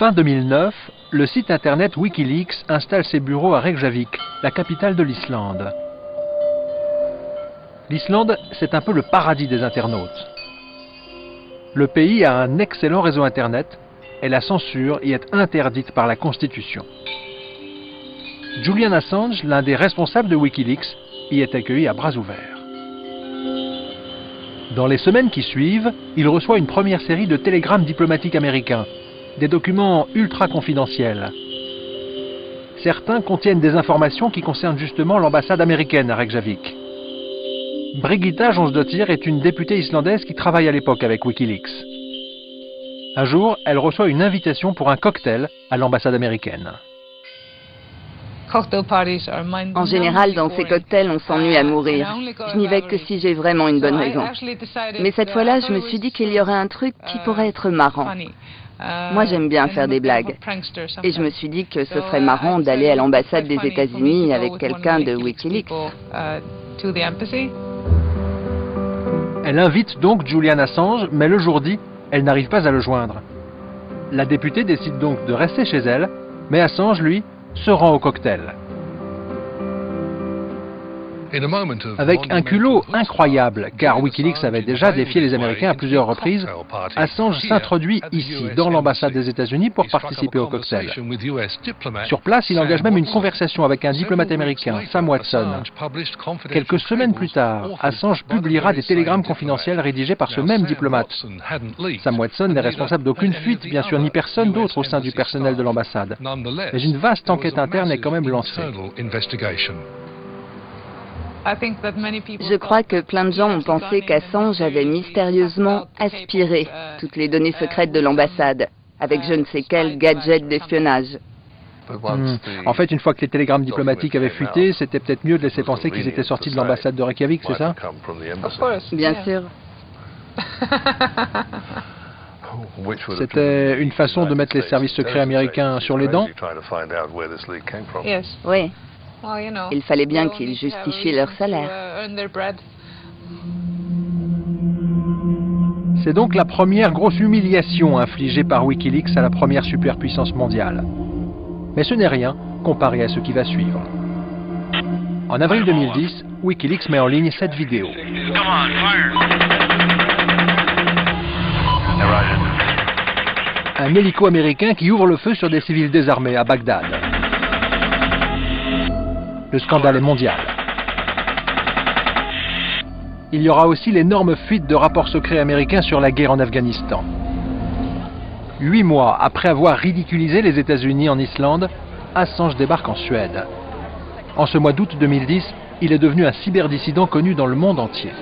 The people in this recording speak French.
Fin 2009, le site internet Wikileaks installe ses bureaux à Reykjavik, la capitale de l'Islande. L'Islande, c'est un peu le paradis des internautes. Le pays a un excellent réseau internet et la censure y est interdite par la Constitution. Julian Assange, l'un des responsables de Wikileaks, y est accueilli à bras ouverts. Dans les semaines qui suivent, il reçoit une première série de télégrammes diplomatiques américains, des documents ultra confidentiels. Certains contiennent des informations qui concernent justement l'ambassade américaine à Reykjavik. Brigitta Jonsdottir est une députée islandaise qui travaille à l'époque avec Wikileaks. Un jour, elle reçoit une invitation pour un cocktail à l'ambassade américaine. En général, dans ces cocktails, on s'ennuie à mourir. Je n'y vais que si j'ai vraiment une bonne raison. Mais cette fois-là, je me suis dit qu'il y aurait un truc qui pourrait être marrant. Moi, j'aime bien faire des blagues. Et je me suis dit que ce serait marrant d'aller à l'ambassade des États-Unis avec quelqu'un de Wikileaks. Elle invite donc Julian Assange, mais le jour dit, elle n'arrive pas à le joindre. La députée décide donc de rester chez elle, mais Assange, lui, se rend au cocktail. Avec un culot incroyable, car Wikileaks avait déjà défié les Américains à plusieurs reprises, Assange s'introduit ici, dans l'ambassade des États-Unis, pour participer au cocktail. Sur place, il engage même une conversation avec un diplomate américain, Sam Watson. Quelques semaines plus tard, Assange publiera des télégrammes confidentiels rédigés par ce même diplomate. Sam Watson n'est responsable d'aucune fuite, bien sûr, ni personne d'autre au sein du personnel de l'ambassade. Mais une vaste enquête interne est quand même lancée. Je crois que plein de gens ont pensé qu'Assange avait mystérieusement aspiré toutes les données secrètes de l'ambassade, avec je ne sais quel gadget d'espionnage. En fait, une fois que les télégrammes diplomatiques avaient fuité, c'était peut-être mieux de laisser penser qu'ils étaient sortis de l'ambassade de Reykjavik, c'est ça? Bien sûr. C'était une façon de mettre les services secrets américains sur les dents? Oui. Il fallait bien qu'ils justifient leur salaire. C'est donc la première grosse humiliation infligée par Wikileaks à la première superpuissance mondiale. Mais ce n'est rien comparé à ce qui va suivre. En avril 2010, Wikileaks met en ligne cette vidéo. Un hélico américain qui ouvre le feu sur des civils désarmés à Bagdad. Le scandale est mondial. Il y aura aussi l'énorme fuite de rapports secrets américains sur la guerre en Afghanistan. 8 mois après avoir ridiculisé les États-Unis en Islande, Assange débarque en Suède. En ce mois d'août 2010, il est devenu un cyberdissident connu dans le monde entier.